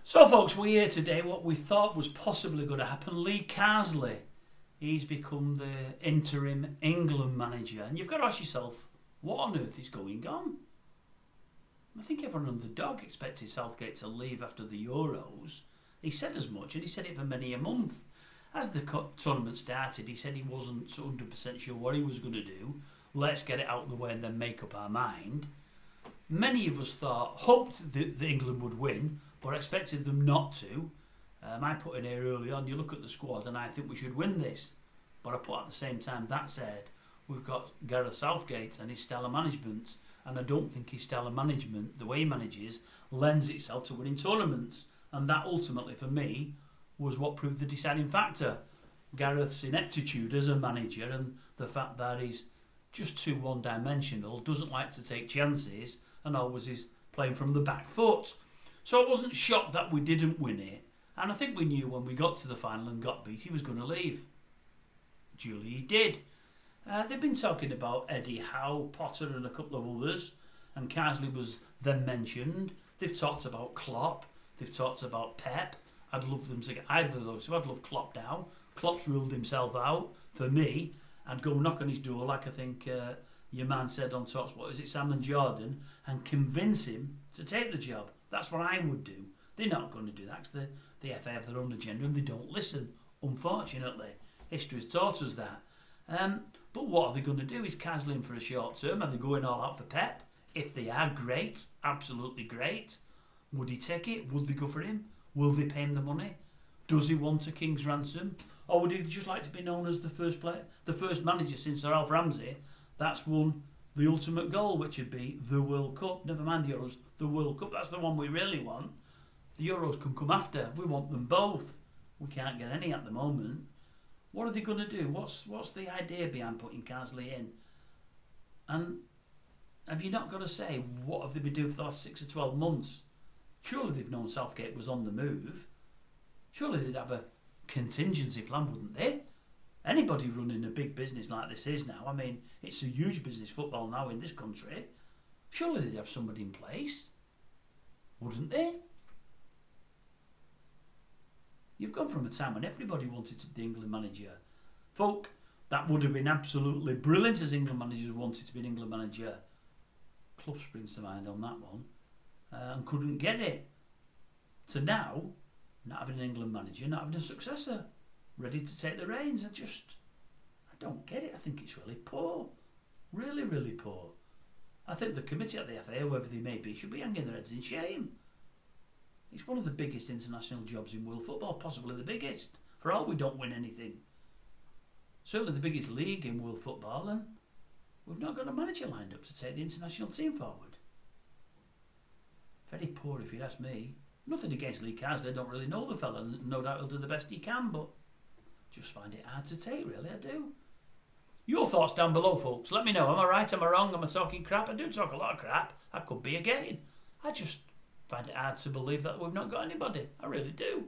So, folks, we're here today. What we thought was possibly going to happen, Lee CARSLEY, he's become the interim England manager. And you've got to ask yourself, what on earth is going on? I think everyone on the dog expected Southgate to leave after the Euros. He said as much, and he said it for many a month. As the tournament started, he said he wasn't 100% sure what he was going to do. Let's get it out of the way and then make up our mind. Many of us hoped that England would win, but expected them not to. I put in here early on, you look at the squad and I think we should win this. But I put at the same time, that said, we've got Gareth Southgate and his style of management, and I don't think his style of management, the way he manages, lends itself to winning tournaments. And that ultimately, for me, was what proved the deciding factor. Gareth's ineptitude as a manager and the fact that he's just too one-dimensional, doesn't like to take chances, and always is playing from the back foot. So I wasn't shocked that we didn't win it, and I think we knew when we got to the final and got beat he was going to leave. Duly he did. They've been talking about Eddie Howe, Potter and a couple of others, and CARSLEY was then mentioned. They've talked about Klopp, they've talked about Pep. I'd love them to get either of those, so I'd love Klopp now. Klopp's ruled himself out. For me, I'd go knock on his door like I think your man said on TalkSport, is it Sam and Jordan, and convince him to take the job. That's what I would do. They're not going to do that because the FA have their own agenda and they don't listen, unfortunately. History's taught us that. But what are they going to do? Is CARSLEY in for a short term? Are they going all out for Pep? If they are, great. Absolutely great. Would he take it? Would they go for him? Will they pay him the money? Does he want a king's ransom? Or would he just like to be known as the first manager since Sir Alf Ramsey that's won the ultimate goal, which would be the World Cup? Never mind the Euros, the World Cup. That's the one we really want. The Euros can come after. We want them both. We can't get any at the moment. What are they going to do? What's the idea behind putting CARSLEY in? And have you not got to say, what have they been doing for the last 6 or 12 months? Surely they've known Southgate was on the move. Surely they'd have a contingency plan, wouldn't they? Anybody running a big business like this is now, I mean, it's a huge business, football now in this country. Surely they'd have somebody in place, wouldn't they? You've gone from a time when everybody wanted to be the England manager. Folk, that would have been absolutely brilliant as England managers wanted to be an England manager. Clough springs to mind on that one. And couldn't get it. To now, not having an England manager, not having a successor, ready to take the reins. I don't get it. I think it's really poor. Really, really poor. I think the committee at the FA, whoever they may be, should be hanging their heads in shame. It's one of the biggest international jobs in world football, possibly the biggest. For all we don't win anything. Certainly the biggest league in world football, and we've not got a manager lined up to take the international team forward. Very poor if you'd ask me. Nothing against Lee CARSLEY, I don't really know the fella, and no doubt he'll do the best he can, but just find it hard to take, really, I do. Your thoughts down below, folks. Let me know. Am I right? Am I wrong? Am I talking crap? I do talk a lot of crap. I could be again. I just find it hard to believe that we've not got anybody. I really do.